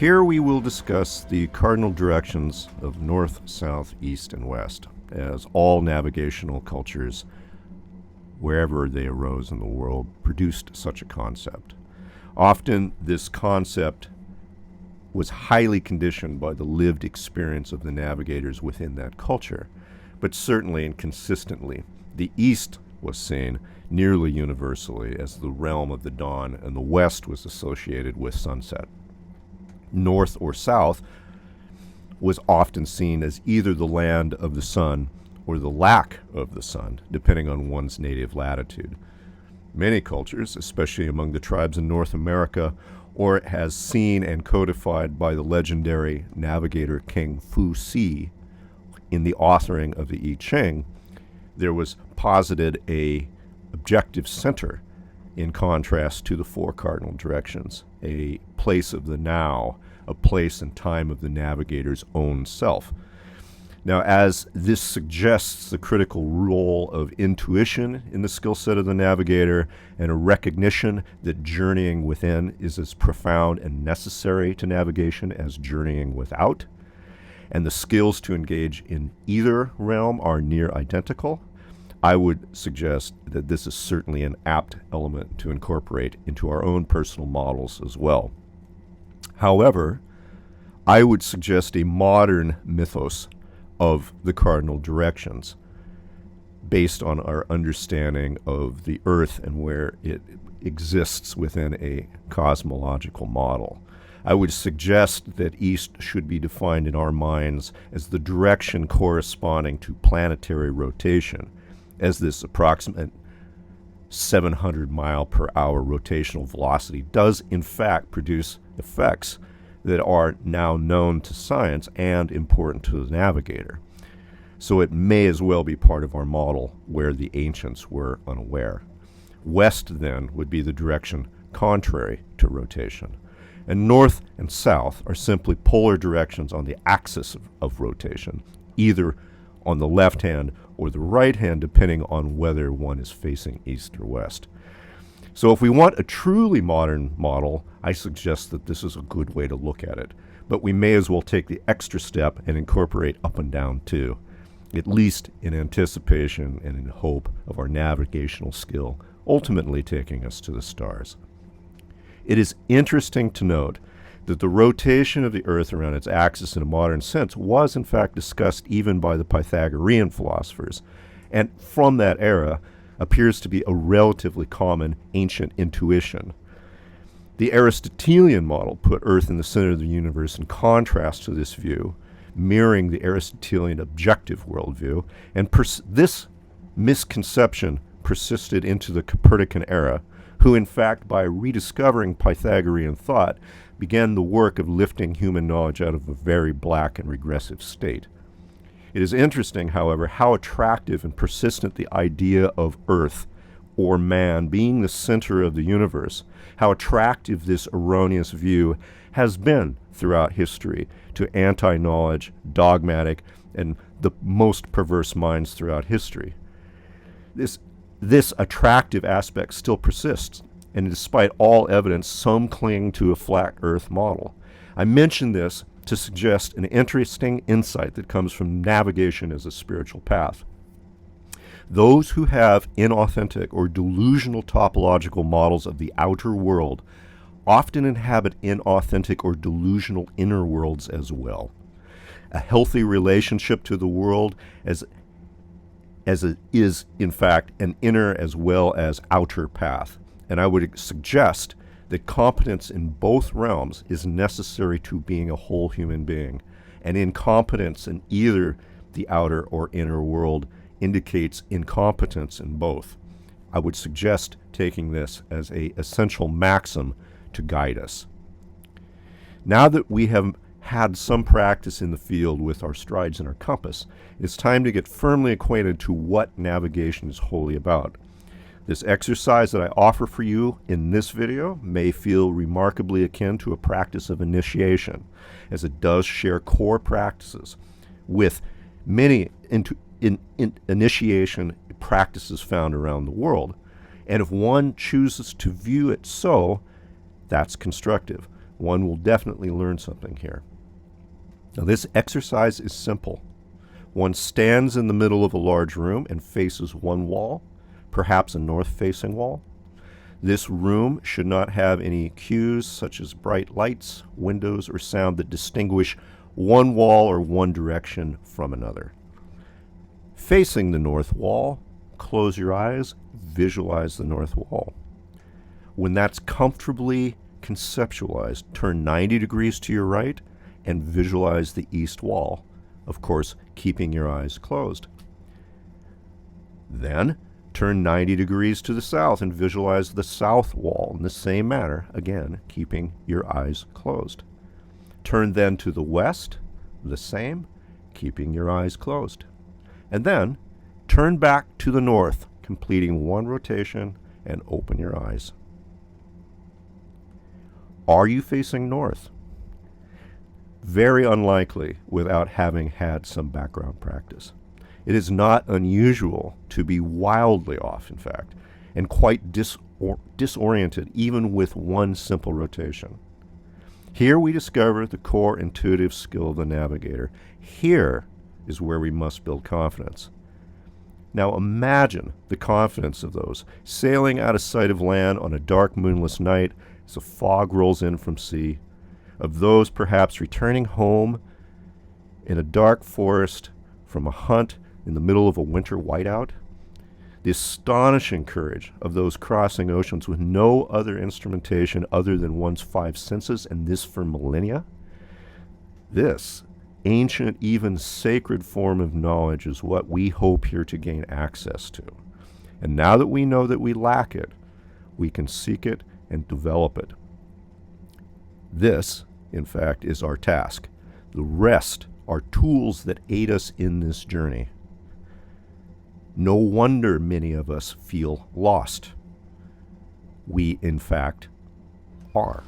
Here we will discuss the cardinal directions of north, south, east, and west, as all navigational cultures, wherever they arose in the world, produced such a concept. Often this concept was highly conditioned by the lived experience of the navigators within that culture, but certainly and consistently, the East was seen nearly universally as the realm of the dawn, and the West was associated with sunset. North or South was often seen as either the land of the sun or the lack of the sun, depending on one's native latitude. Many cultures, especially among the tribes in North America, or as seen and codified by the legendary navigator King Fu Si in the authoring of the I Ching, there was posited a objective center in contrast to the four cardinal directions, a place of the now, a place and time of the navigator's own self. Now, as this suggests the critical role of intuition in the skill set of the navigator and a recognition that journeying within is as profound and necessary to navigation as journeying without, and the skills to engage in either realm are near identical, I would suggest that this is certainly an apt element to incorporate into our own personal models as well. However, I would suggest a modern mythos of the cardinal directions based on our understanding of the Earth and where it exists within a cosmological model. I would suggest that East should be defined in our minds as the direction corresponding to planetary rotation, as this approximate 700 mile per hour rotational velocity does in fact produce effects that are now known to science and important to the navigator. So it may as well be part of our model where the ancients were unaware. West then would be the direction contrary to rotation. And north and south are simply polar directions on the axis of rotation, either on the left hand or the right hand, depending on whether one is facing east or west. So if we want a truly modern model, I suggest that this is a good way to look at it. But we may as well take the extra step and incorporate up and down too, at least in anticipation and in hope of our navigational skill ultimately taking us to the stars. It is interesting to note that the rotation of the Earth around its axis in a modern sense was in fact discussed even by the Pythagorean philosophers, and from that era appears to be a relatively common ancient intuition. The Aristotelian model put Earth in the center of the universe in contrast to this view, mirroring the Aristotelian objective worldview, and this misconception persisted into the Copernican era, who in fact, by rediscovering Pythagorean thought, began the work of lifting human knowledge out of a very black and regressive state. It is interesting, however, how attractive and persistent the idea of Earth or man being the center of the universe, how attractive this erroneous view has been throughout history to anti-knowledge, dogmatic, and the most perverse minds throughout history. This attractive aspect still persists, and despite all evidence, some cling to a flat Earth model. I mention this to suggest an interesting insight that comes from navigation as a spiritual path. Those who have inauthentic or delusional topological models of the outer world often inhabit inauthentic or delusional inner worlds as well. A healthy relationship to the world as it is, in fact, an inner as well as outer path. And I would suggest that competence in both realms is necessary to being a whole human being, and incompetence in either the outer or inner world indicates incompetence in both. I would suggest taking this as an essential maxim to guide us. Now that we have had some practice in the field with our strides and our compass, it's time to get firmly acquainted to what navigation is wholly about. This exercise that I offer for you in this video may feel remarkably akin to a practice of initiation, as it does share core practices with many initiation practices found around the world. And if one chooses to view it so, that's constructive. one will definitely learn something here. Now, this exercise is simple. One stands in the middle of a large room and faces one wall, perhaps a north-facing wall. This room should not have any cues such as bright lights, windows, or sound that distinguish one wall or one direction from another. Facing the north wall, close your eyes, visualize the north wall. When that's comfortably conceptualized, turn 90 degrees to your right and visualize the east wall, of course, keeping your eyes closed. Then, turn 90 degrees to the south and visualize the south wall in the same manner, again, keeping your eyes closed. Turn then to the west, the same, keeping your eyes closed. And then, turn back to the north, completing one rotation, and open your eyes. Are you facing north? Very unlikely without having had some background practice. It is not unusual to be wildly off, in fact, and quite disoriented even with one simple rotation. Here we discover the core intuitive skill of the navigator. Here is where we must build confidence. Now imagine the confidence of those sailing out of sight of land on a dark, moonless night as the fog rolls in from sea, of those perhaps returning home in a dark forest from a hunt in the middle of a winter whiteout. The astonishing courage of those crossing oceans with no other instrumentation other than one's five senses, and this for millennia. This ancient, even sacred form of knowledge is what we hope here to gain access to. And now that we know that we lack it, we can seek it and develop it. This, in fact, is our task. The rest are tools that aid us in this journey. No wonder many of us feel lost. We, in fact, are.